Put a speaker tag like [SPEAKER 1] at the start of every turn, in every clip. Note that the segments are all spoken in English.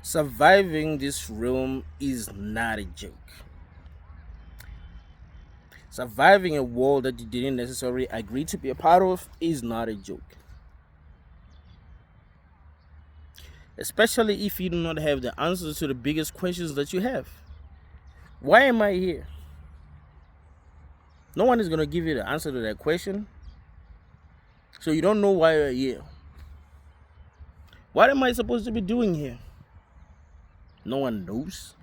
[SPEAKER 1] Surviving this realm is not a joke. Surviving a world that you didn't necessarily agree to be a part of is not a joke. Especially if you do not have the answers to the biggest questions that you have. Why am I here? No one is going to give you the answer to that question. So you don't know why you're here. What am I supposed to be doing here? No one knows.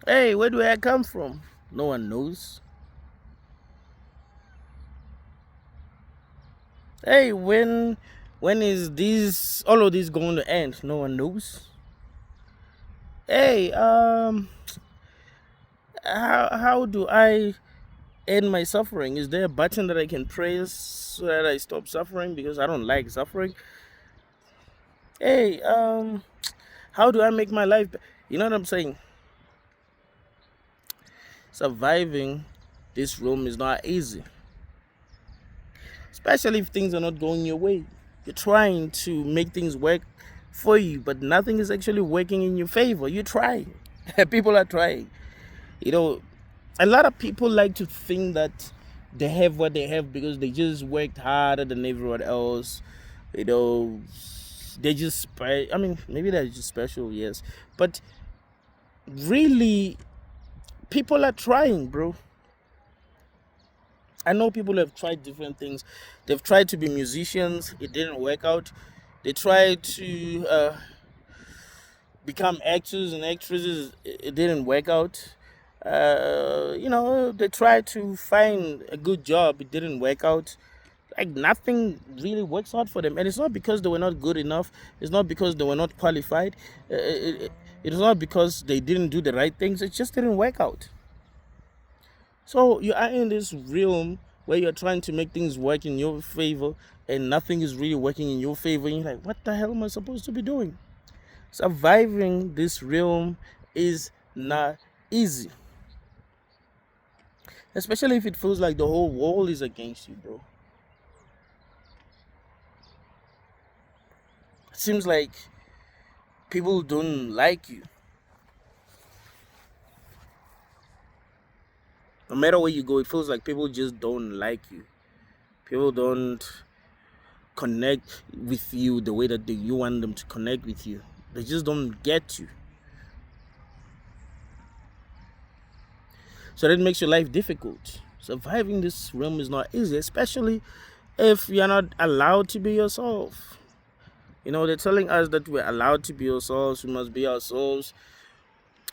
[SPEAKER 1] Hey, where do I come from? No one knows. Hey, when is this all of this going to end? No one knows. Hey, how do I end my suffering? Is there a button that I can press so that I stop suffering because I don't like suffering? Hey, how do I make my life you know what I'm saying? Surviving this room is not easy. Especially if things are not going your way. You're trying to make things work for you, but nothing is actually working in your favor. You're trying. People are trying. You know, a lot of people like to think that they have what they have because they just worked harder than everyone else. You know, they just, I mean, maybe they're just special, yes. But really, people are trying, bro. I know people have tried different things. They've tried to be musicians. It didn't work out. They tried to become actors and actresses. It didn't work out. They tried to find a good job. It didn't work out. Like nothing really works out for them. And it's not because they were not good enough. It's not because they were not qualified. It's not because they didn't do the right things. It just didn't work out. So you are in this realm where you're trying to make things work in your favor and nothing is really working in your favor. And you're like, what the hell am I supposed to be doing? Surviving this realm is not easy. Especially if it feels like the whole world is against you, bro. It seems like people don't like you. No matter where you go, it feels like people just don't like you. People don't connect with you the way that you want them to connect with you. They just don't get you. So that makes your life difficult. Surviving this realm is not easy, especially if you're not allowed to be yourself. You know, they're telling us that we're allowed to be ourselves, we must be ourselves.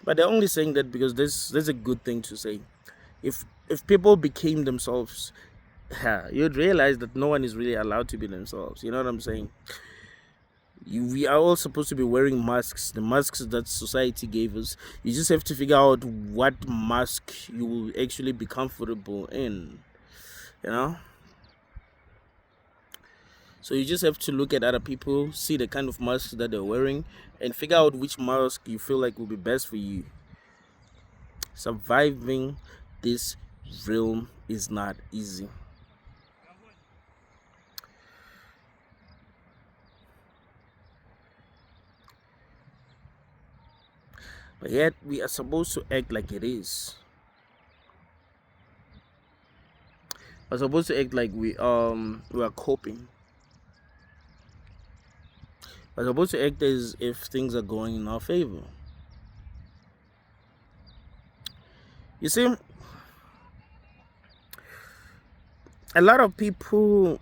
[SPEAKER 1] But they're only saying that because there's a good thing to say. If people became themselves, you'd realize that no one is really allowed to be themselves. You know what I'm saying? We are all supposed to be wearing masks, the masks that society gave us. You just have to figure out what mask you will actually be comfortable in, you know? So you just have to look at other people, see the kind of masks that they're wearing, and figure out which mask you feel like will be best for you. Surviving this realm is not easy. But yet we are supposed to act like it is. We're supposed to act like we are coping. We're supposed to act as if things are going in our favor. You see, a lot of people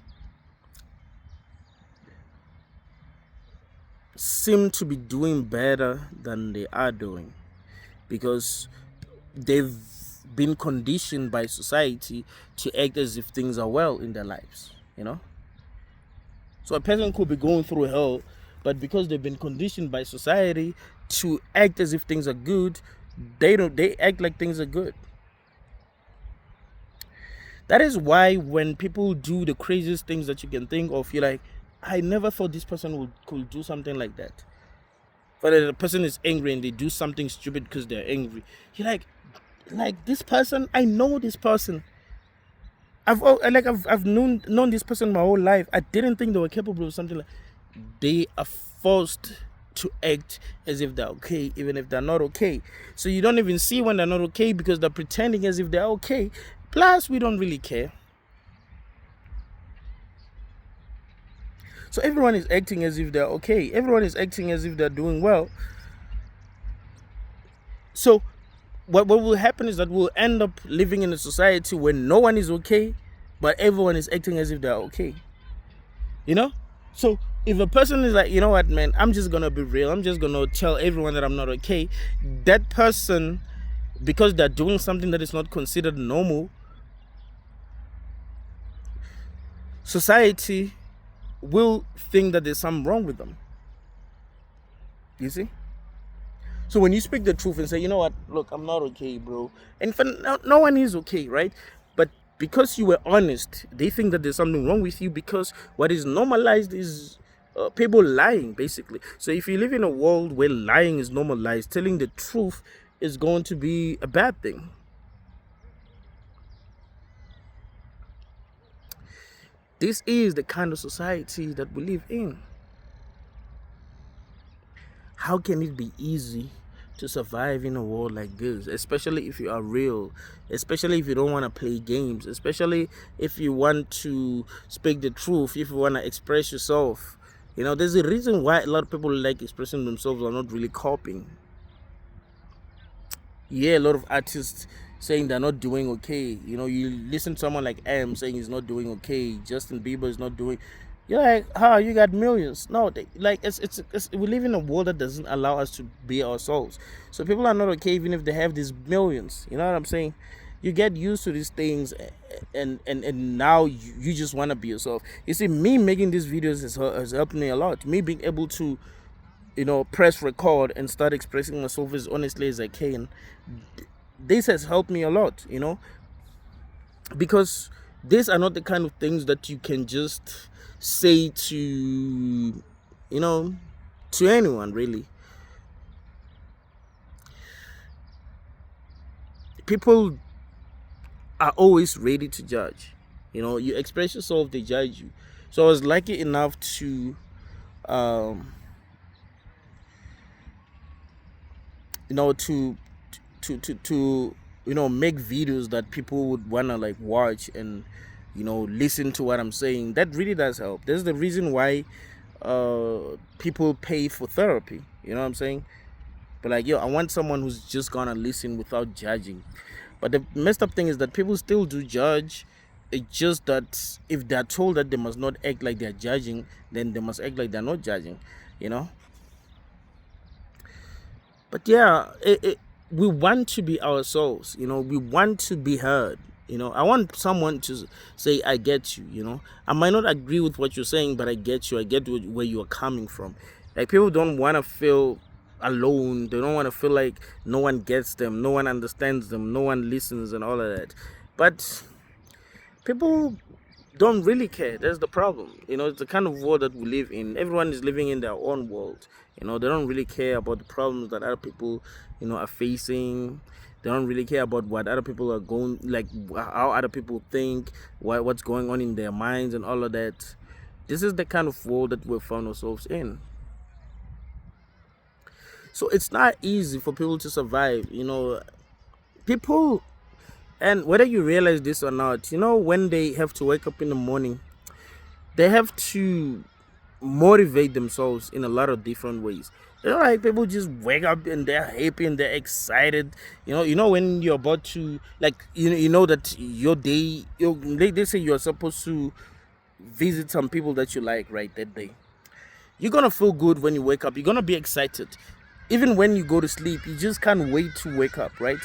[SPEAKER 1] seem to be doing better than they are doing because they've been conditioned by society to act as if things are well in their lives, you know? So a person could be going through hell, but because they've been conditioned by society to act as if things are good, they act like things are good. That is why when people do the craziest things that you can think of, you're like, I never thought this person could do something like that. But the person is angry and they do something stupid because they're angry. You're like this person, I know this person. I've known this person my whole life. I didn't think they were capable of something like. They are forced to act as if they're okay, even if they're not okay. So you don't even see when they're not okay because they're pretending as if they're okay. Plus, we don't really care. So everyone is acting as if they're okay. Everyone is acting as if they're doing well. So what will happen is that we'll end up living in a society where no one is okay, but everyone is acting as if they're okay. You know? So if a person is like, you know what, man, I'm just gonna be real, I'm just gonna tell everyone that I'm not okay, that person, because they're doing something that is not considered normal, society will think that there's something wrong with them. You see? So when you speak the truth and say, you know what, look, I'm not okay, bro. And for no one is okay, right? But because you were honest, they think that there's something wrong with you because what is normalized is people lying, basically. So if you live in a world where lying is normalized, telling the truth is going to be a bad thing. This is the kind of society that we live in. How can it be easy to survive in a world like this, especially if you are real, especially if you don't want to play games, especially if you want to speak the truth, if you want to express yourself? You know, there's a reason why a lot of people like expressing themselves are not really coping. Yeah, a lot of artists saying they're not doing okay. You know, you listen to someone like M saying he's not doing okay, Justin Bieber is not doing. You're like, how you got millions? No, like it's we live in a world that doesn't allow us to be ourselves. So people are not okay even if they have these millions. You know what I'm saying? You get used to these things, and now you just want to be yourself. You see, me making these videos has helped me a lot. Me being able to, you know, press record and start expressing myself as honestly as I can. This has helped me a lot, you know, because these are not the kind of things that you can just say to, you know, to anyone really. People are always ready to judge. You know, you express yourself, they judge you. So I was lucky enough to, um, you know, to you know, make videos that people would wanna like watch and, you know, listen to what I'm saying. That really does help. There's the reason why people pay for therapy. You know what I'm saying? But like, yo, I want someone who's just gonna listen without judging. But the messed up thing is that people still do judge. It's just that if they're told that they must not act like they're judging, then they must act like they're not judging. You know? But yeah, we want to be ourselves. You know, we want to be heard. You know, I want someone to say, I get you. You know, I might not agree with what you're saying, but I get you. I get where you're coming from. Like, people don't want to feel alone. They don't want to feel like no one gets them, no one understands them, no one listens, and all of that. But people don't really care. That's the problem. You know, it's the kind of world that we live in. Everyone is living in their own world. You know, they don't really care about the problems that other people, you know, are facing. They don't really care about what other people are going, like how other people think, what's going on in their minds and all of that. This is the kind of world that we found ourselves in. So it's not easy for people to survive. You know, people, and whether you realize this or not, you know, when they have to wake up in the morning, they have to motivate themselves in a lot of different ways. You know, like people just wake up and they're happy and they're excited. You know when you're about to, like, you know that your day, they say you're supposed to visit some people that you like, right, that day. You're gonna feel good when you wake up. You're gonna be excited. Even when you go to sleep, you just can't wait to wake up, right?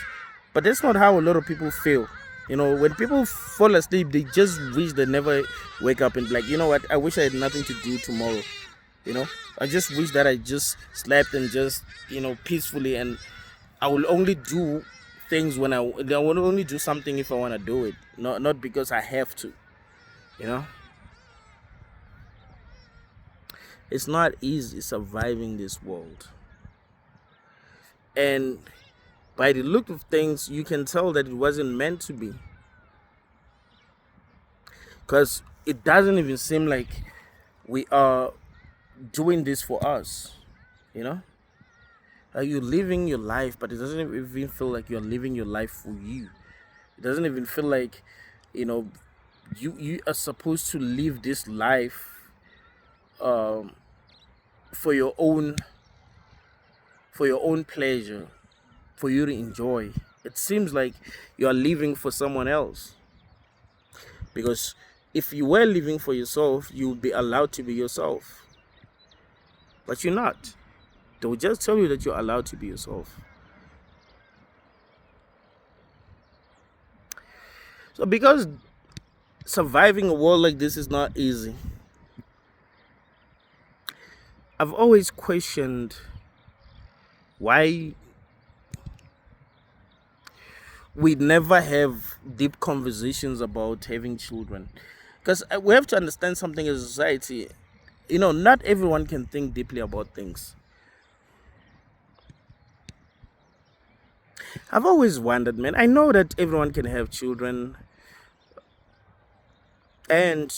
[SPEAKER 1] But that's not how a lot of people feel. You know, when people fall asleep, they just wish they never wake up and like, you know what, I wish I had nothing to do tomorrow. You know, I just wish that I just slept and just, you know, peacefully, and I will only do things when I will only do something if I want to do it, not because I have to. You know, it's not easy surviving this world, and by the look of things, you can tell that it wasn't meant to be, because it doesn't even seem like we are doing this for us. You know, you're living your life, but it doesn't even feel like you're living your life for you. It doesn't even feel like, you know, you are supposed to live this life um, for your own pleasure, for you to enjoy. It seems like you are living for someone else, because if you were living for yourself, you would be allowed to be yourself, but you're not. They will just tell you that you're allowed to be yourself. So because surviving a world like this is not easy, I've always questioned why we never have deep conversations about having children. Because we have to understand something as a society. Not everyone can think deeply about things. I've always wondered, man. I know that everyone can have children, and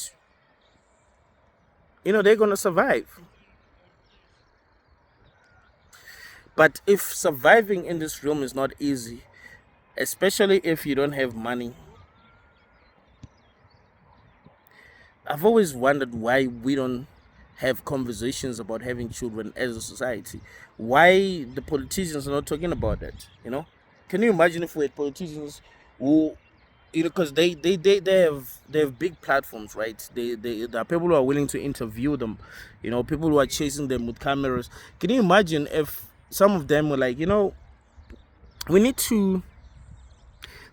[SPEAKER 1] they're gonna survive. But if surviving in this realm is not easy, especially if you don't have money, I've always wondered why we don't have conversations about having children as a society. Why the politicians are not talking about that? Can you imagine if we had politicians who, because they have big platforms, right? There are people who are willing to interview them, people who are chasing them with cameras. Can you imagine if some of them were like, we need to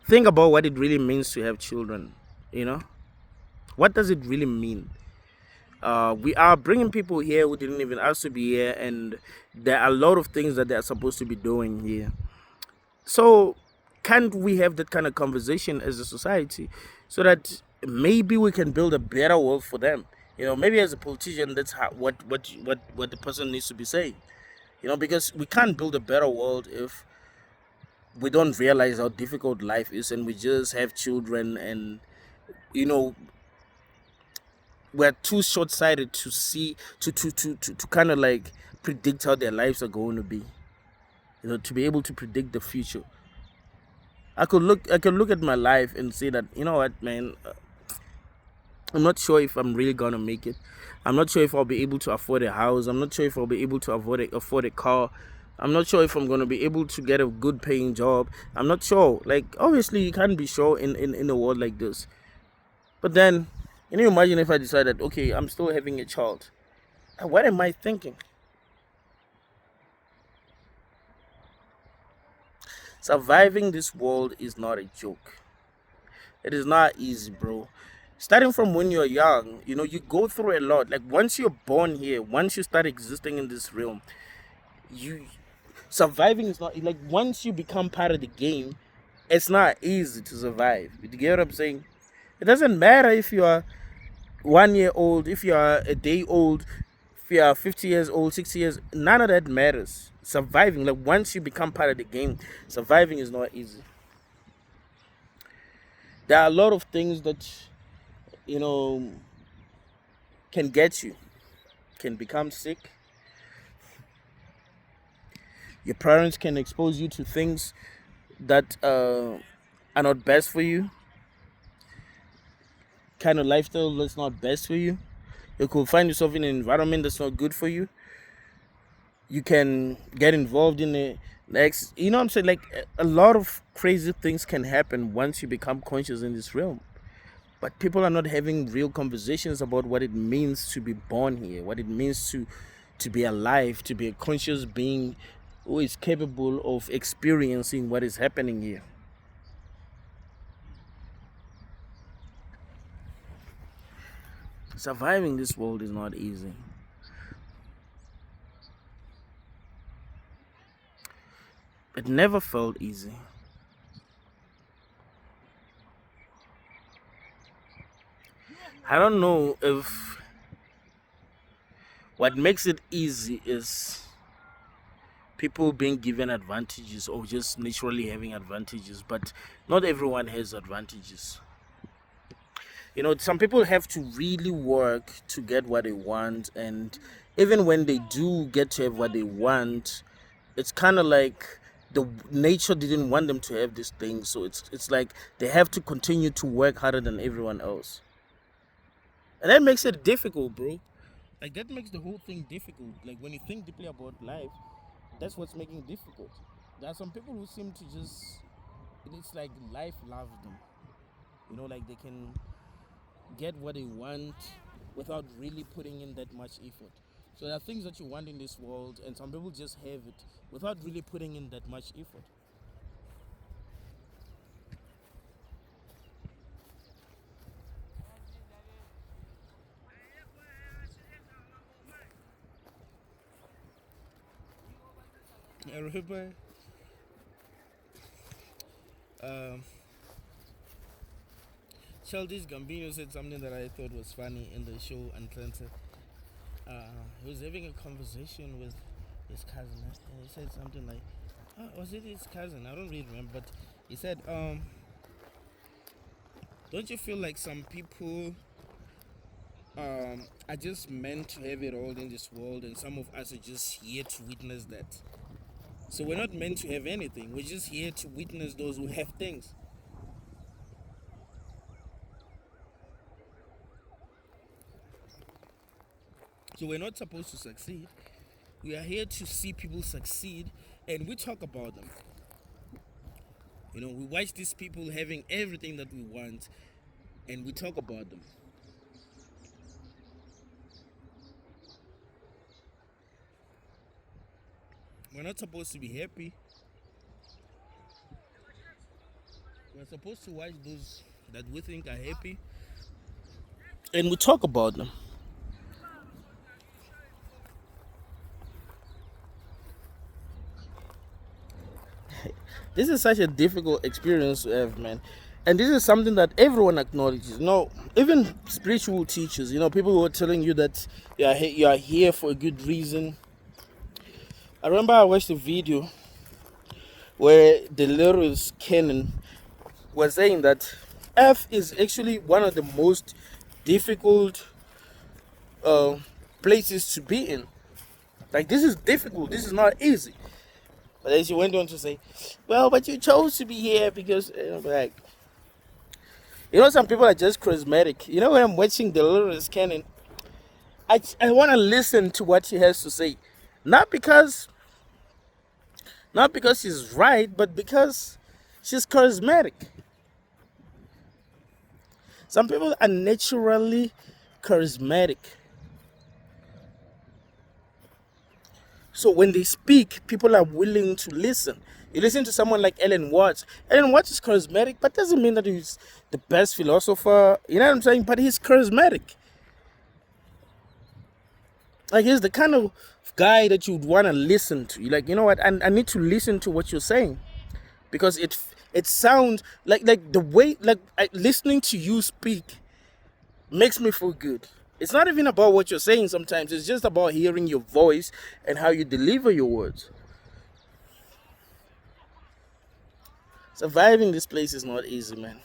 [SPEAKER 1] think about what it really means to have children. What does it really mean? We are bringing people here who didn't even ask to be here, and there are a lot of things that they are supposed to be doing here. So, can't we have that kind of conversation as a society, so that maybe we can build a better world for them? Maybe as a politician, that's what the person needs to be saying. Because we can't build a better world if we don't realize how difficult life is, and we just have children, and you know we're too short-sighted to see to kind of like predict how their lives are going to be, to be able to predict the future. I could look at my life and say that, you know what, man, I'm not sure if I'm really gonna make it. I'm not sure if I'll be able to afford a house. I'm not sure if I'll be able to afford a car. I'm not sure if I'm gonna be able to get a good paying job. I'm not sure. Like, obviously you can't be sure in a world like this. But then, can you imagine if I decided, okay, I'm still having a child? What am I thinking? Surviving this world is not a joke. It is not easy, bro. Starting from when you're young, you go through a lot. Like, once you're born here, once you start existing in this realm, you surviving is not like, once you become part of the game, it's not easy to survive. You get what I'm saying? It doesn't matter if you are 1 year old, if you are a day old, if you are 50 years old, 60 years, none of that matters. Surviving, like, once you become part of the game, surviving is not easy. There are a lot of things that, you know, can get you. Can become sick. Your parents can expose you to things that are not best for you. Kind of lifestyle that's not best for you. You could find yourself in an environment that's not good for you. You can get involved in the next, what I'm saying? Like, a lot of crazy things can happen once you become conscious in this realm. But people are not having real conversations about what it means to be born here, what it means to be alive, to be a conscious being who is capable of experiencing what is happening here. Surviving this world is not easy. It never felt easy. I don't know if what makes it easy is people being given advantages or just naturally having advantages, but not everyone has advantages. Some people have to really work to get what they want, and even when they do get to have what they want, it's kind of like the nature didn't want them to have this thing, so it's like they have to continue to work harder than everyone else, and that makes it difficult, bro. Like, that makes the whole thing difficult. Like, when you think deeply about life, that's what's making it difficult. There are some people who seem to just, it's like life loves them. Like they can get what they want without really putting in that much effort. So there are things that you want in this world, and some people just have it without really putting in that much effort. I remember um, Childish Gambino said something that I thought was funny in the show Uncensored. He was having a conversation with his cousin, and he said something like, was it his cousin? I don't really remember, but he said, don't you feel like some people are just meant to have it all in this world, and some of us are just here to witness that? So we're not meant to have anything. We're just here to witness those who have things. So we're not supposed to succeed. We are here to see people succeed, and we talk about them. We watch these people having everything that we want, and we talk about them. We're not supposed to be happy. We're supposed to watch those that we think are happy, and we talk about them. This is such a difficult experience to have, man. And this is something that everyone acknowledges. Even spiritual teachers, people who are telling you that you are here for a good reason. I remember I watched a video where the Delirious Cannon was saying that Earth is actually one of the most difficult places to be in. Like, this is difficult. This is not easy. But then she went on to say, well, but you chose to be here because, like, some people are just charismatic. When I'm watching the Delirious Cannon, I want to listen to what she has to say. Not because she's right, but because she's charismatic. Some people are naturally charismatic. So when they speak, people are willing to listen. You listen to someone like Ellen Watts. Ellen Watts is charismatic, but doesn't mean that he's the best philosopher. You know what I'm saying? But he's charismatic. Like, he's the kind of guy that you'd want to listen to. You're like, you know what? I need to listen to what you're saying, because it sounds like the way, like, listening to you speak makes me feel good. It's not even about what you're saying sometimes. It's just about hearing your voice and how you deliver your words. Surviving this place is not easy, man.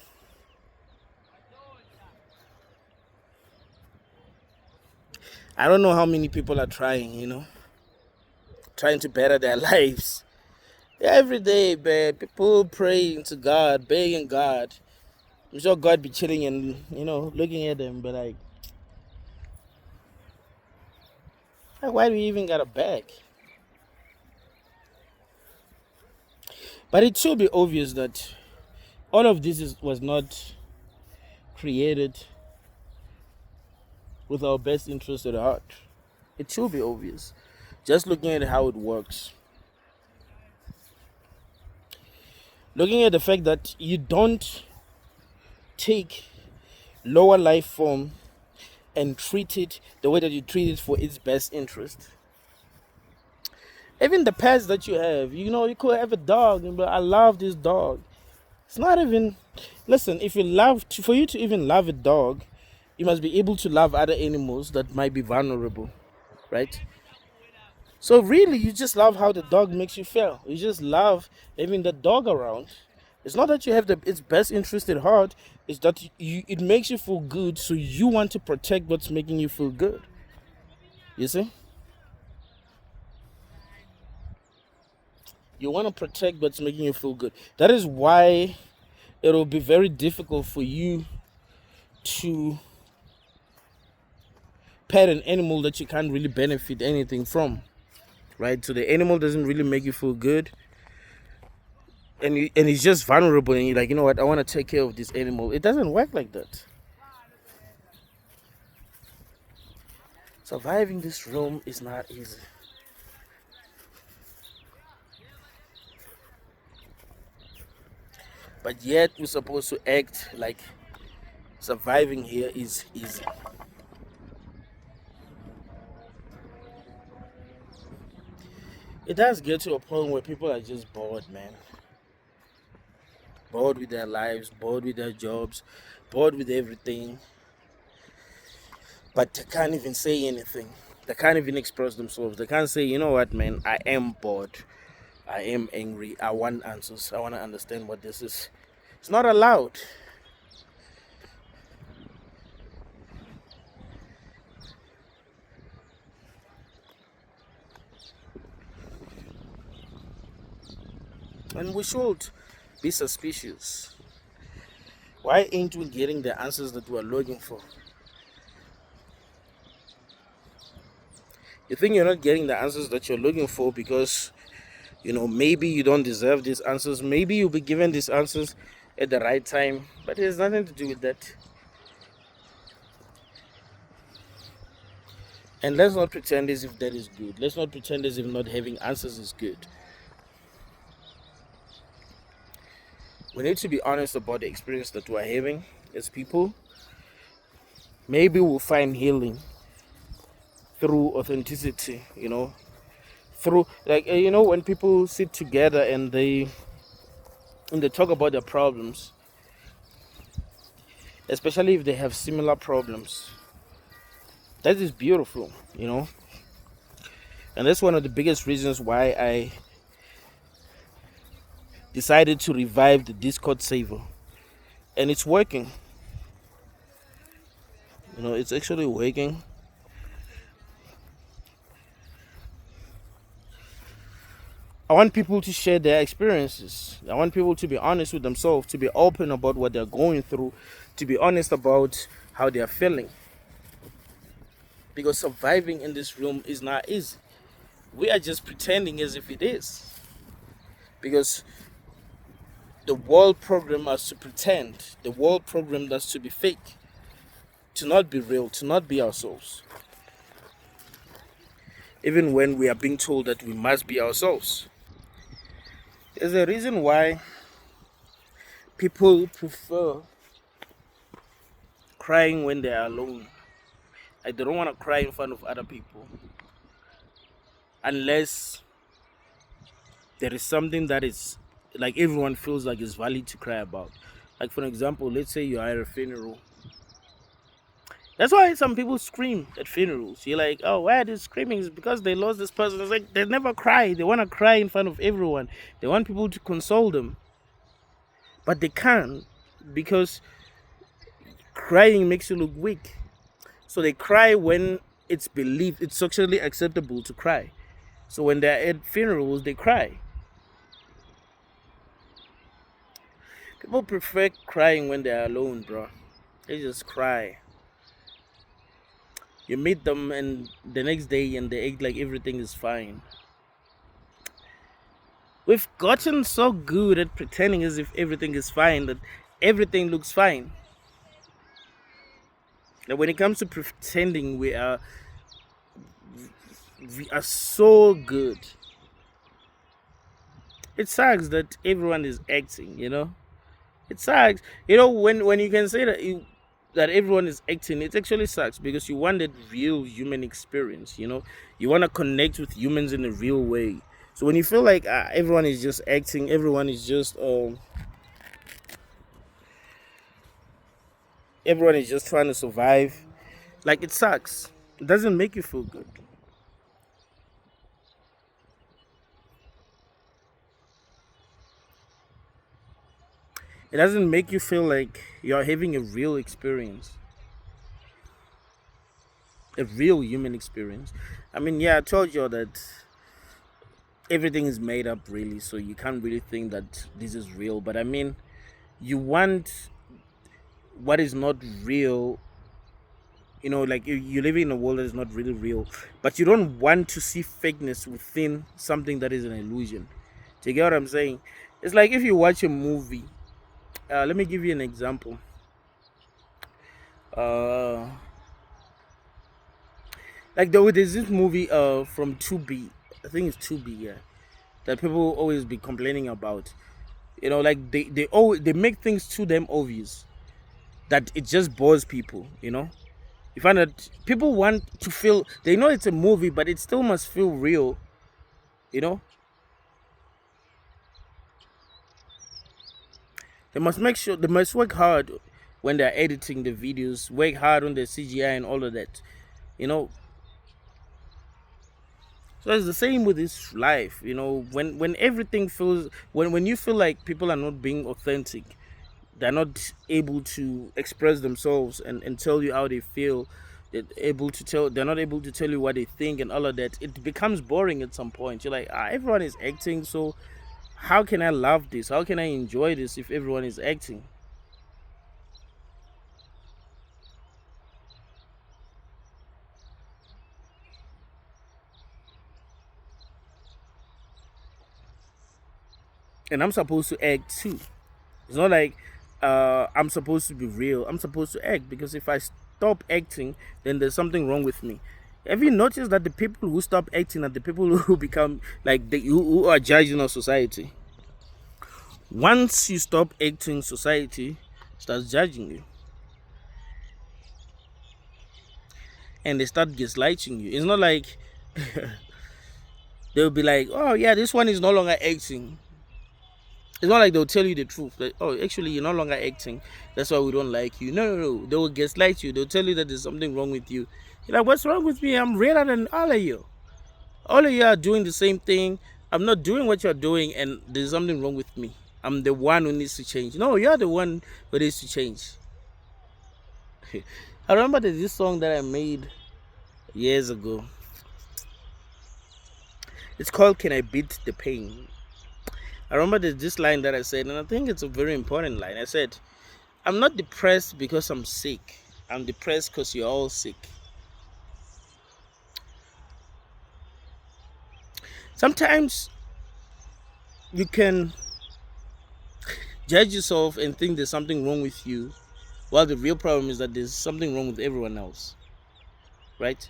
[SPEAKER 1] I don't know how many people are trying, trying to better their lives. Every day, man, people praying to God, begging God. I'm sure God be chilling and, looking at them, but like, why do we even got a bag? But it should be obvious that all of this was not created with our best interest at heart. It should be obvious. Just looking at how it works. Looking at the fact that you don't take lower life form and treat it the way that you treat it for its best interest. Even the pets that you have, you could have a dog, but I love this dog. It's not even, listen, for you to even love a dog, you must be able to love other animals that might be vulnerable, right? So really, you just love how the dog makes you feel. You just love having the dog around, It's not that you have its best interest at heart. It's that it makes you feel good, so you want to protect what's making you feel good. You see? You want to protect what's making you feel good. That is why it'll be very difficult for you to pet an animal that you can't really benefit anything from, right? So the animal doesn't really make you feel good, and it's just vulnerable, and you're like, you know what, I want to take care of this animal. It doesn't work like that. Surviving this room is not easy. But yet we're supposed to act like surviving here is easy. It does get to a point where people are just bored, man. Bored with their lives, bored with their jobs, bored with everything. But they can't even say anything. They can't even express themselves. They can't say, you know what, man, I am bored. I am angry. I want answers. I want to understand what this is. It's not allowed. And we should be suspicious. Why ain't we getting the answers that we're looking for? You think you're not getting the answers that you're looking for because, maybe you don't deserve these answers. Maybe you'll be given these answers at the right time, but it has nothing to do with that. And let's not pretend as if that is good. Let's not pretend as if not having answers is good. We need to be honest about the experience that we're having as people. Maybe we'll find healing through authenticity, through when people sit together and they talk about their problems, especially if they have similar problems. That is beautiful, and that's one of the biggest reasons why I decided to revive the Discord server, and it's working. It's actually working. I want people to share their experiences. I want people to be honest with themselves, to be open about what they're going through, to be honest about how they're feeling. Because surviving in this room is not easy. We are just pretending as if it is. Because the world programmed us to pretend. The world programmed us to be fake, to not be real, to not be ourselves. Even when we are being told that we must be ourselves. There's a reason why people prefer crying when they are alone. Like, they don't want to cry in front of other people unless there is something that is like everyone feels like is valid to cry about. Like, for example, let's say you are at a funeral. That's why some people scream at funerals. You're like, oh, why are they screaming? It's because they lost this person. It's like they never cry. They want to cry in front of everyone. They want people to console them. But they can't, because crying makes you look weak. So they cry when it's believed, it's socially acceptable to cry. So when they're at funerals, they cry. People prefer crying when they're alone, bro. They just cry. You meet them and the next day and they act like everything is fine. We've gotten so good at pretending as if everything is fine that everything looks fine. And when it comes to pretending, we are so good. It sucks that everyone is acting, It sucks. When you can say that everyone is acting, it actually sucks, because you want that real human experience, You want to connect with humans in a real way. So when you feel like everyone is just acting, everyone is just trying to survive, like, it sucks. It doesn't make you feel good. It doesn't make you feel like you're having a real experience, a real human experience. I mean, yeah, I told you that everything is made up, really, so you can't really think that this is real. But I mean, you want what is not real. Like you live in a world that is not really real, but you don't want to see fakeness within something that is an illusion. Do you get what I'm saying? It's like if you watch a movie. Let me give you an example. Uh, like there's this movie from 2B. I think it's 2B. Yeah, that people always be complaining about. Like they make things too damn obvious that it just bores people. You find that people want to feel, they know it's a movie, but it still must feel real. You know, they must make sure, they must work hard when they're editing the videos, work hard on the CGI and all of that. You know, so it's the same with this life. When everything feels, when you feel like people are not being authentic, they're not able to express themselves and tell you how they feel. They're not able to tell you what they think and all of that. It becomes boring at some point. You're like, everyone is acting, so how can I love this? How can I enjoy this if everyone is acting? And I'm supposed to act too. It's not like I'm supposed to be real. I'm supposed to act, because if I stop acting, then there's something wrong with me. Have you noticed that the people who stop acting are the people who become like who are judging our society? Once you stop acting, society starts judging you, and they start gaslighting you. It's not like they'll be like, "Oh yeah, this one is no longer acting." It's not like they'll tell you the truth that, "Oh, actually you're no longer acting. That's why we don't like you." No, no, no. They will gaslight you. They'll tell you that there's something wrong with you. You're like, "What's wrong with me? I'm realer than all of you. All of you are doing the same thing. I'm not doing what you're doing, and there's something wrong with me. I'm the one who needs to change." No, you're the one who needs to change. I remember there's this song that I made years ago. It's called "Can I Beat the Pain." I remember there's this line that I said, and I think it's a very important line. I said, "I'm not depressed because I'm sick. I'm depressed because you're all sick." Sometimes you can judge yourself and think there's something wrong with you, while the real problem is that there's something wrong with everyone else, right?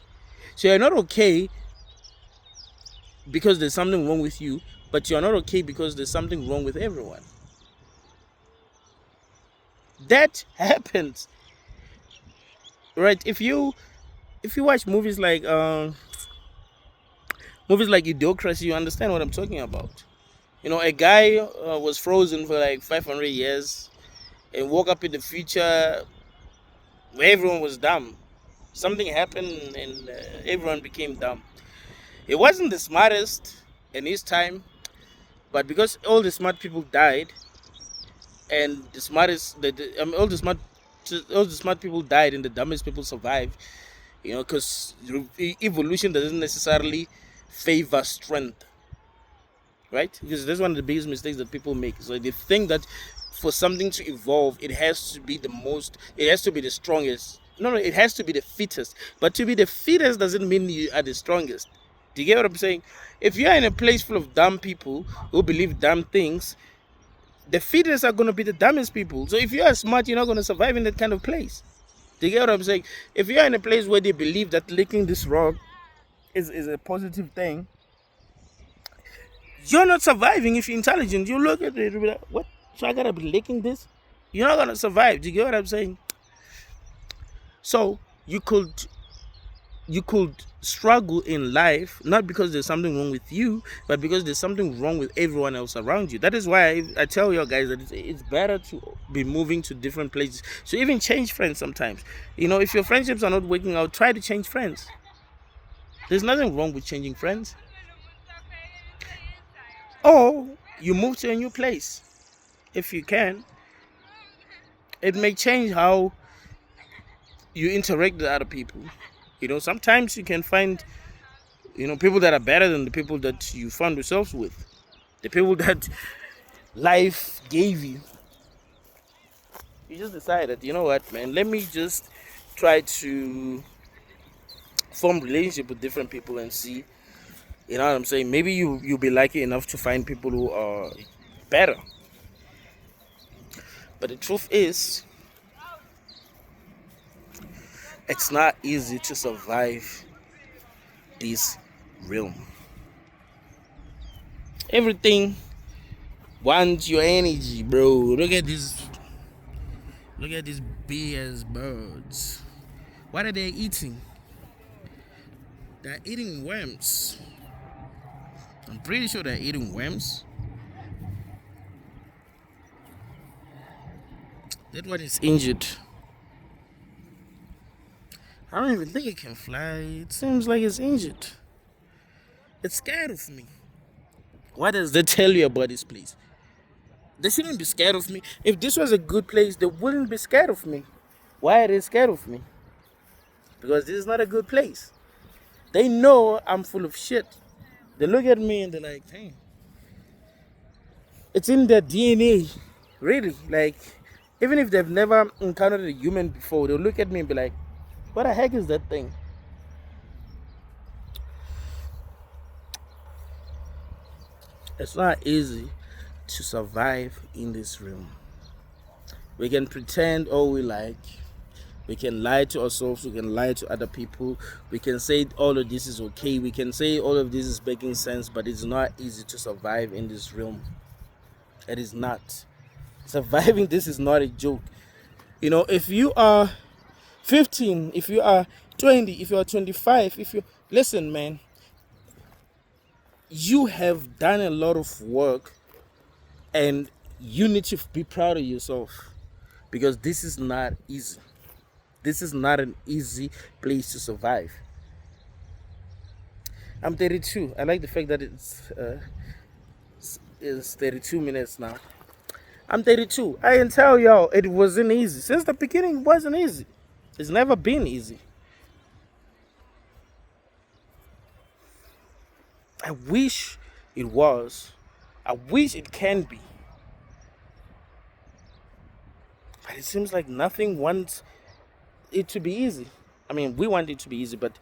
[SPEAKER 1] So you're not okay because there's something wrong with you, but you're not okay because there's something wrong with everyone. That happens, right? If you watch movies like Idiocracy, you understand what I'm talking about. A guy was frozen for like 500 years and woke up in the future where everyone was dumb. Something happened and everyone became dumb. He wasn't the smartest in his time, but because all the smart people died, and the smartest, all the smart people died, and the dumbest people survived. Because evolution doesn't necessarily favor strength, right? Because that's one of the biggest mistakes that people make. So they think that for something to evolve, it has to be it has to be the strongest. No, no, it has to be the fittest. But to be the fittest doesn't mean you are the strongest. Do you get what I'm saying? If you're in a place full of dumb people who believe dumb things, the fittest are going to be the dumbest people. So if you are smart, you're not going to survive in that kind of place. Do you get what I'm saying? If you're in a place where they believe that licking this rock is a positive thing, you're not surviving. If you're intelligent, you look at it and be like, "What? So I gotta be licking this?" You're not gonna survive. Do you get what I'm saying? So you could struggle in life, not because there's something wrong with you, but because there's something wrong with everyone else around you. That is why I tell you guys that it's better to be moving to different places. So even change friends sometimes. If your friendships are not working out, try to change friends. There's nothing wrong with changing friends. Or you move to a new place if you can. It may change how you interact with other people. Sometimes you can find, people that are better than the people that you found yourselves with. The people that life gave you. You just decided, you know what, man, let me just try to form relationship with different people and see, you know what I'm saying? Maybe you'll be lucky enough to find people who are better. But the truth is, it's not easy to survive this realm. Everything wants your energy, bro. Look at these big ass birds. What are they eating? They're eating worms. I'm pretty sure they're eating worms. That one is injured. I don't even think it can fly. It seems like it's injured. It's scared of me. What does that tell you about this place? They shouldn't be scared of me. If this was a good place, they wouldn't be scared of me. Why are they scared of me? Because this is not a good place. They know I'm full of shit. They look at me and they're like, hey, it's in their DNA. Really. Like, even if they've never encountered a human before, they'll look at me and be like, what the heck is that thing? It's not easy to survive in this room. We can pretend all we like. We can lie to ourselves. We can lie to other people. We can say all of this is okay. We can say all of this is making sense, but it's not easy to survive in this realm. It is not. Surviving this is not a joke. If you are 15, if you are 20, if you are 25, listen, man, you have done a lot of work and you need to be proud of yourself because this is not easy. This is not an easy place to survive. I'm 32. I like the fact that it's 32 minutes now. I'm 32. I can tell y'all it wasn't easy. Since the beginning, it wasn't easy. It's never been easy. I wish it was. I wish it can be. But it seems like nothing wants it to be easy. I mean, we want it to be easy, but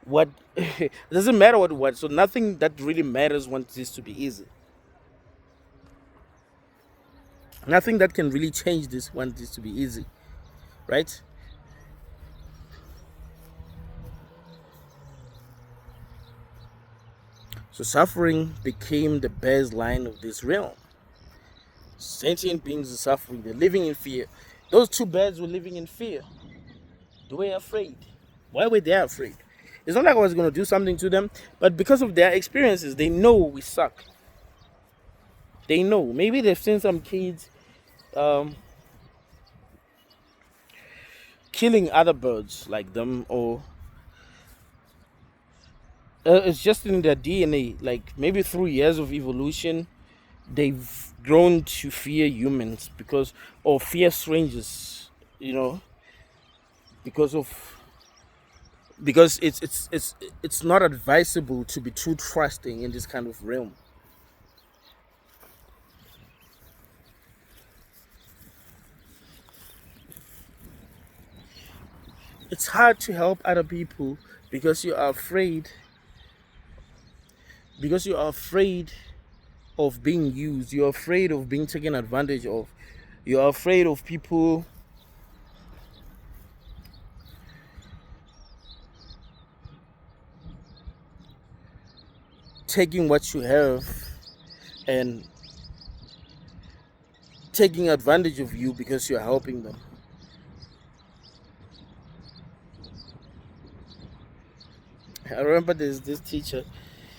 [SPEAKER 1] what it doesn't matter what. So nothing that really matters wants this to be easy. Nothing that can really change this wants this to be easy, right? So suffering became the baseline of this realm. Sentient beings are suffering. They're living in fear. Those two birds were living in fear. They were afraid. Why were they afraid? It's not like I was going to do something to them, but because of their experiences, they know we suck. They know. Maybe they've seen some kids killing other birds like them, or it's just in their DNA. Like maybe through years of evolution, they've grown to fear humans or fear strangers. Because it's not advisable to be too trusting in this kind of realm. It's hard to help other people because you are afraid of being used. You're afraid of being taken advantage of. You're afraid of people taking what you have and taking advantage of you because you're helping them. I remember there's this teacher.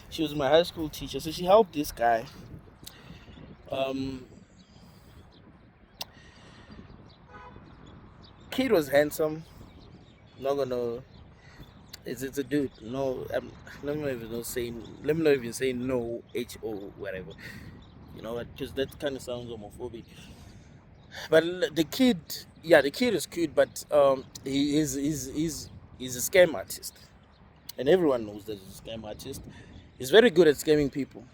[SPEAKER 1] She was my high school teacher, so she helped this guy. Kid was handsome. Not gonna. It's a dude. No, let me not even say. Let me not even say no. HO whatever. You know what? Because that kind of sounds homophobic. But the kid, yeah, the kid is cute, but he's a scam artist, and everyone knows that he's a scam artist. He's very good at scamming people,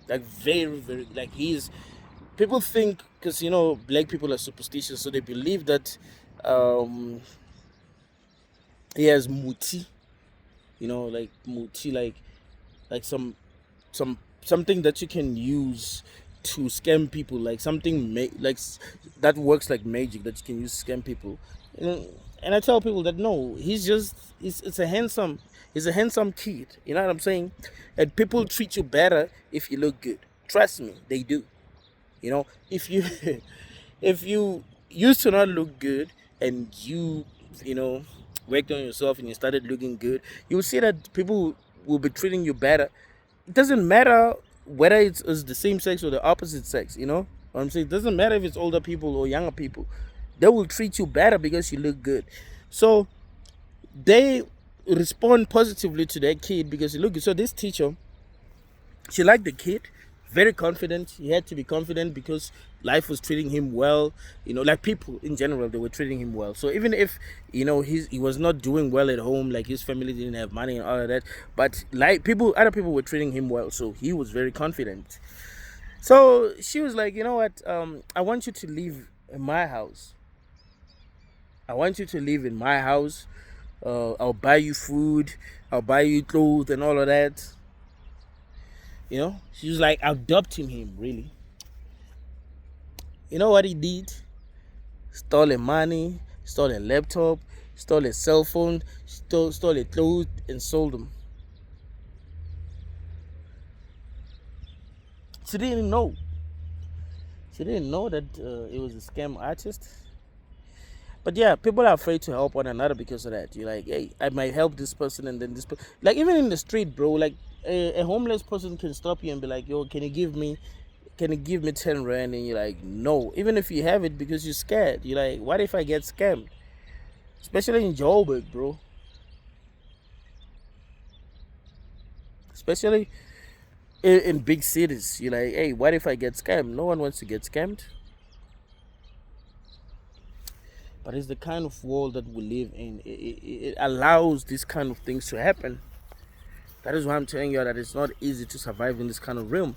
[SPEAKER 1] like very very like he's. People think because black people are superstitious, so they believe that um, he has muti, like muti, like something that you can use to scam people, like something that works like magic that you can use to scam people. and, and I tell people that no, it's a handsome he's a handsome kid, you know what I'm saying. And people treat you better if you look good, trust me, they do. If you if you used to not look good, and you know worked on yourself and you started looking good, you will see that people will be treating you better. It doesn't matter whether it's the same sex or the opposite sex, what I'm saying. It doesn't matter if it's older people or younger people, they will treat you better because you look good. So they respond positively to that kid because you look good. So this teacher, she liked the kid, very confident. He had to be confident because life was treating him well. Like people in general, they were treating him well. So even if he was not doing well at home, like his family didn't have money and all of that, but like other people were treating him well, so he was very confident. So she was like, you know what, I want you to live in my house. I want you to live in my house. I'll buy you food, I'll buy you clothes and all of that. She was like adopting him, really. You know what he did? Stole the money, stole a laptop, stole a cell phone, stole a clothes, and sold them. She didn't know. She didn't know that it was a scam artist. But yeah, people are afraid to help one another because of that. You're like, hey, I might help this person, and then this person. Like, even in the street, bro, like a homeless person can stop you and be like, yo, can you give me 10 rand? And you're like, no. Even if you have it, because you're scared. You're like, what if I get scammed? Especially in Joburg, bro. Especially in big cities. You're like, hey, what if I get scammed? No one wants to get scammed. But it's the kind of world that we live in. It allows these kind of things to happen. That is why I'm telling you that it's not easy to survive in this kind of realm.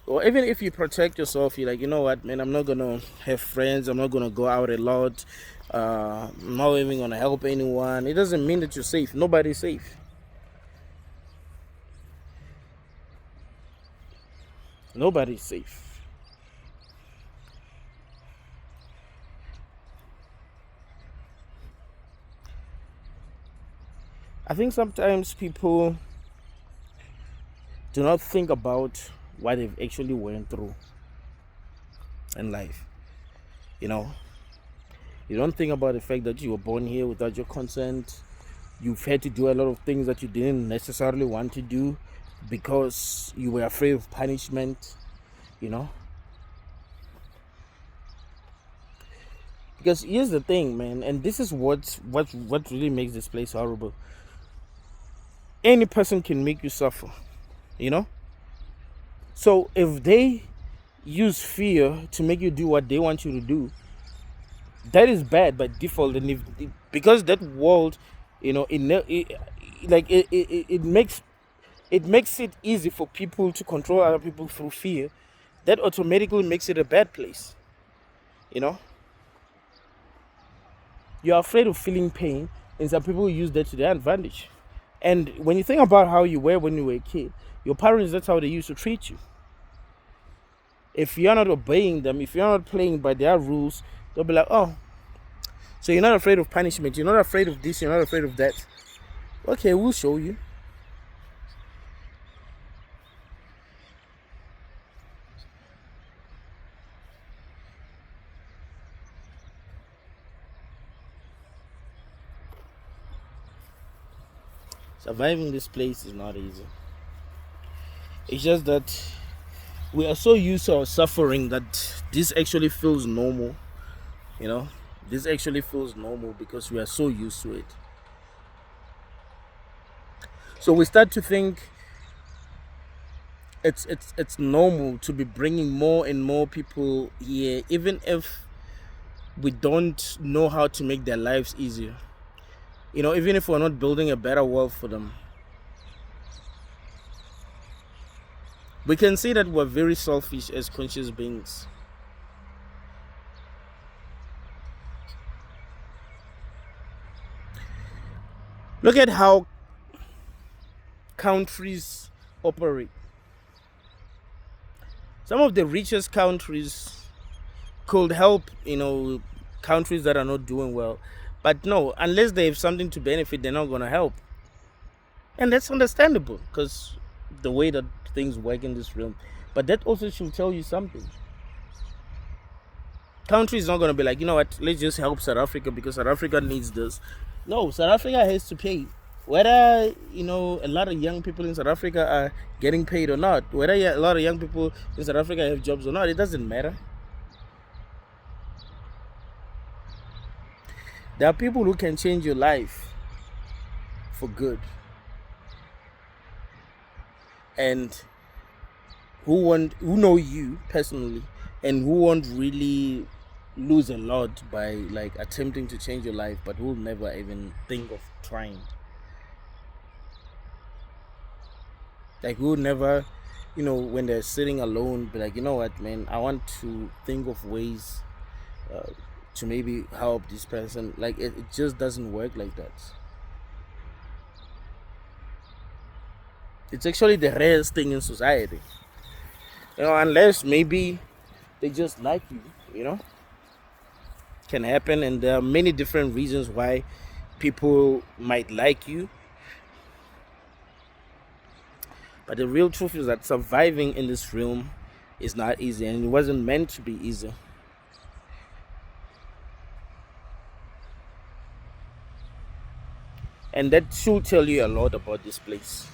[SPEAKER 1] Or even if you protect yourself, you're like, you know what, man, I'm not gonna have friends, I'm not gonna go out a lot, I'm not even gonna help anyone. It doesn't mean that you're safe. Nobody's safe. Nobody's safe. I think sometimes people do not think about what they've actually went through in life. You don't think about the fact that you were born here without your consent. You've had to do a lot of things that you didn't necessarily want to do because you were afraid of punishment. Because here's the thing, man, and this is what really makes this place horrible. Any person can make you suffer, you know. So if they use fear to make you do what they want you to do, that is bad by default. And because that world, it makes it easy for people to control other people through fear. That automatically makes it a bad place. You're afraid of feeling pain, and some people use that to their advantage. And when you think about how you were when you were a kid, your parents, that's how they used to treat you. If you're not obeying them, if you're not playing by their rules, they'll be like, oh, so you're not afraid of punishment, you're not afraid of this, you're not afraid of that. Okay, we'll show you. Surviving this place is not easy. It's just that we are so used to our suffering that this actually feels normal. This actually feels normal because we are so used to it. So we start to think it's normal to be bringing more and more people here, even if we don't know how to make their lives easier. Even if we're not building a better world for them, we can see that we're very selfish as conscious beings. Look at how countries operate. Some of the richest countries could help, countries that are not doing well. But no, unless they have something to benefit, they're not going to help. And that's understandable because the way that things work in this realm. But that also should tell you something. Country is not going to be like, you know what, let's just help South Africa because South Africa needs this. No, South Africa has to pay. Whether, a lot of young people in South Africa are getting paid or not, whether a lot of young people in South Africa have jobs or not, it doesn't matter. There are people who can change your life for good. And who know you personally and who won't really lose a lot by like attempting to change your life, but who will never even think of trying. Like who would never, when they're sitting alone, be like, you know what, man, I want to think of ways to maybe help this person. Like it just doesn't work like that. It's actually the rarest thing in society. Unless maybe they just like you, can happen. And there are many different reasons why people might like you. But the real truth is that surviving in this realm is not easy, and it wasn't meant to be easy. And that should tell you a lot about this place.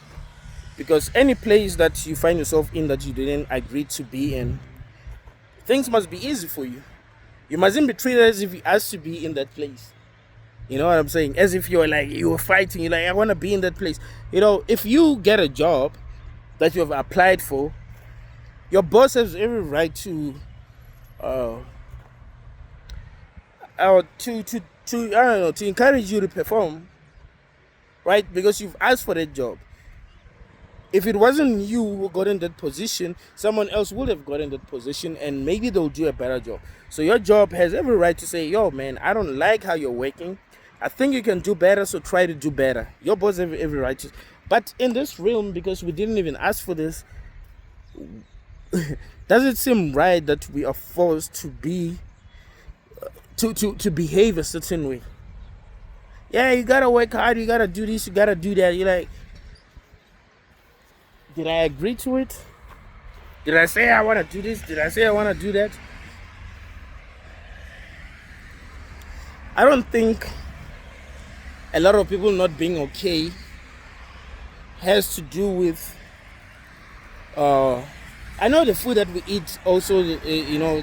[SPEAKER 1] Because any place that you find yourself in that you didn't agree to be in, things must be easy for you. You mustn't be treated as if you asked to be in that place. You know what I'm saying? As if you were fighting. You're like, I want to be in that place. If you get a job that you have applied for, your boss has every right to to encourage you to perform, right? Because you've asked for that job. If it wasn't you who got in that position, someone else would have gotten that position, and maybe they'll do a better job. So your job has every right to say, yo, man, I don't like how you're working. I think you can do better, so try to do better. Your boss has every right to. But in this realm, because we didn't even ask for this, does it seem right that we are forced to be, to behave a certain way? Yeah, you gotta work hard, you gotta do this, you gotta do that. You're like, did I agree to it? Did I say I want to do this? Did I say I want to do that? I don't think a lot of people not being okay has to do with I know the food that we eat also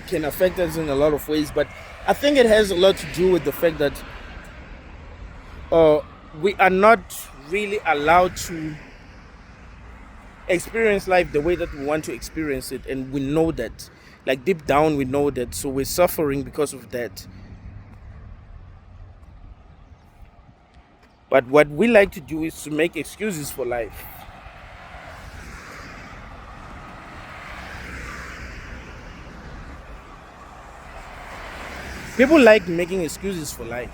[SPEAKER 1] can affect us in a lot of ways, but I think it has a lot to do with the fact that we are not really allowed to experience life the way that we want to experience it, and we know that, like deep down we know that, so we're suffering because of that. But what we like to do is to make excuses for life. People like making excuses for life.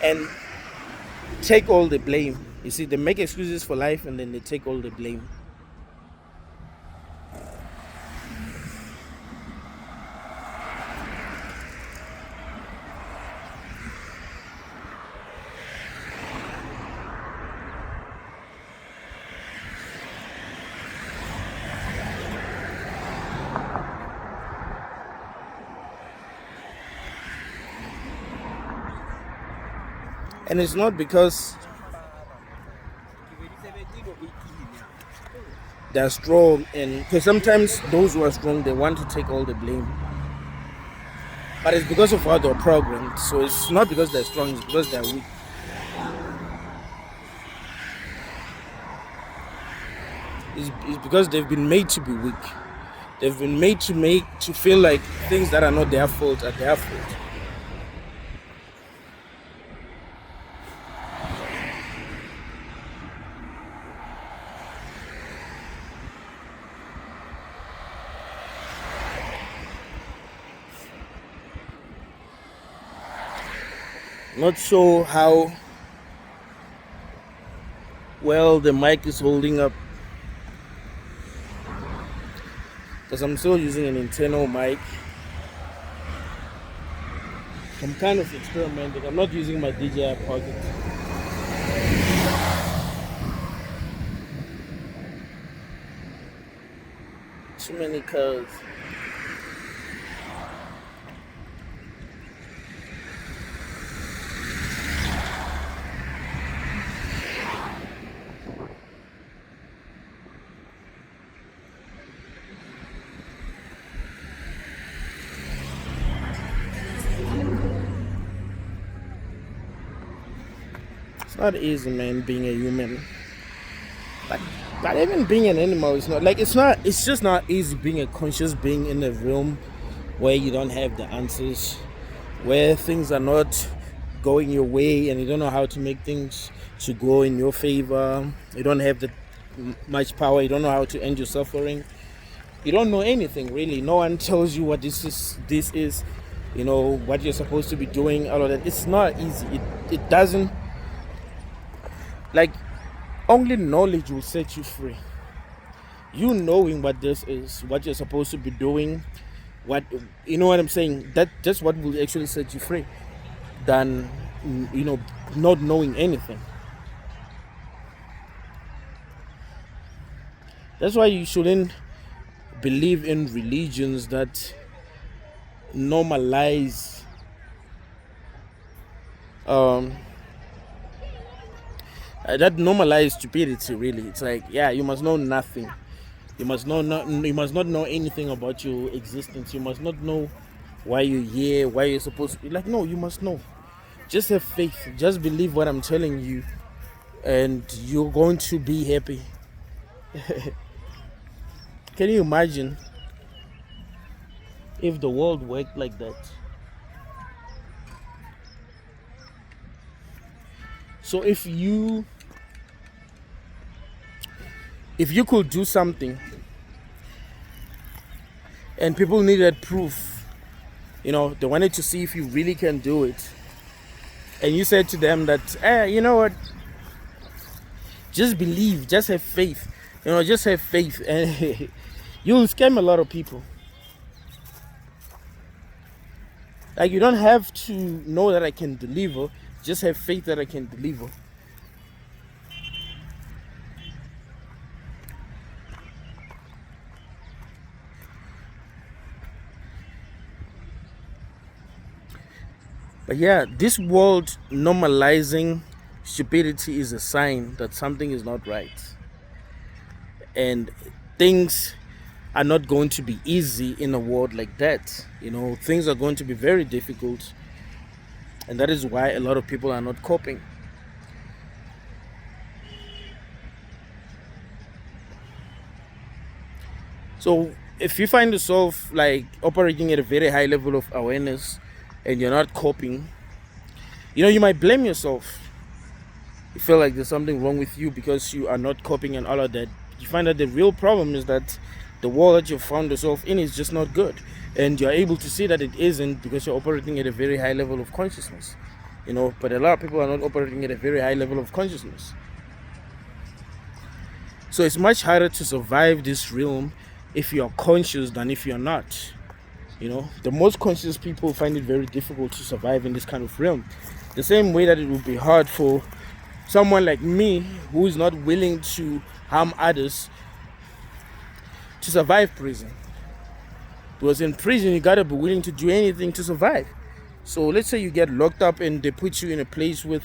[SPEAKER 1] And take all the blame. You see, they make excuses for life and then they take all the blame. And it's not because they're strong, and because sometimes those who are strong, they want to take all the blame. But it's because of how they're programmed. So it's not because they're strong, it's because they're weak. It's because they've been made to be weak. They've been made to feel like things that are not their fault are their fault. Not sure how well the mic is holding up, because I'm still using an internal mic. I'm kind of experimenting. I'm not using my DJI Pocket. Too many cars. It's not easy, man, being a human. But, but even being an animal is not like it's just not easy being a conscious being in a realm where you don't have the answers, where things are not going your way and you don't know how to make things to go in your favor. You don't have the much power. You don't know how to end your suffering. You don't know anything really. No one tells you what this is, what you're supposed to be doing, all of that. It's not easy. It doesn't, like, only knowledge will set you free. You knowing what this is, what you're supposed to be doing, what I'm saying, that's what will actually set you free than not knowing anything. That's why you shouldn't believe in religions that normalize stupidity. Really, it's like, yeah, you must know nothing. You must not know anything about your existence. You must not know why you're here, why you're supposed to be. Like, no, you must know. Just have faith. Just believe what I'm telling you, and you're going to be happy. Can you imagine if the world worked like that? So if you could do something and people needed proof, they wanted to see if you really can do it, and you said to them that, you know what, just believe, just have faith, just have faith, and you'll scam a lot of people. Like, you don't have to know that I can deliver, just have faith that I can deliver. But yeah, this world normalizing stupidity is a sign that something is not right. And things are not going to be easy in a world like that. Things are going to be very difficult. And that is why a lot of people are not coping. So if you find yourself like operating at a very high level of awareness and you're not coping, you might blame yourself. You feel like there's something wrong with you because you are not coping and all of that. You find that the real problem is that the world that you found yourself in is just not good. And you're able to see that it isn't because you're operating at a very high level of consciousness. But a lot of people are not operating at a very high level of consciousness. So it's much harder to survive this realm if you're conscious than if you're not. The most conscious people find it very difficult to survive in this kind of realm. The same way that it would be hard for someone like me who is not willing to harm others to survive prison. Because in prison, you gotta be willing to do anything to survive. So let's say you get locked up and they put you in a place with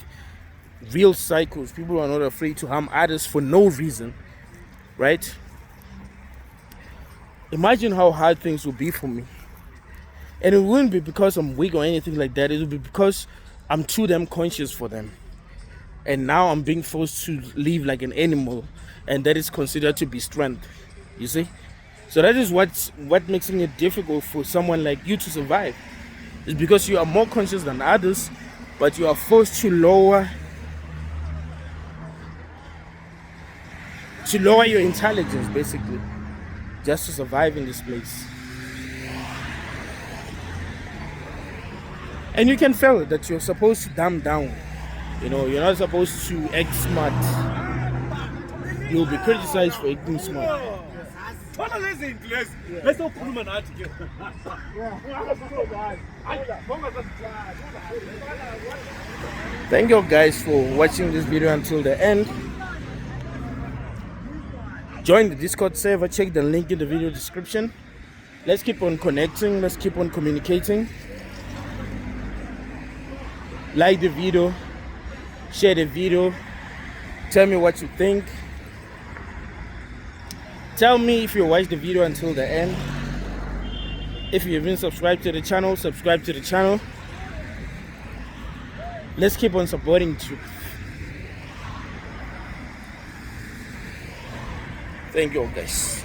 [SPEAKER 1] real psychos, people who are not afraid to harm others for no reason, right? Imagine how hard things will be for me. And it wouldn't be because I'm weak or anything like that. It would be because I'm too damn conscious for them. And now I'm being forced to live like an animal, and that is considered to be strength. You see? So that is what making it difficult for someone like you to survive. It's because you are more conscious than others, but you are forced to lower your intelligence basically, just to survive in this place. And you can feel that you're supposed to dumb down. You're not supposed to act smart. You'll be criticized for acting smart. Thank you guys for watching this video until the end. Join the Discord server, check the link in the video description. Let's keep on connecting, let's keep on communicating. Like the video, share the video, tell me what you think. Tell me if you watched the video until the end. If you haven't subscribed to the channel, subscribe to the channel. Let's keep on supporting truth. Thank you all guys.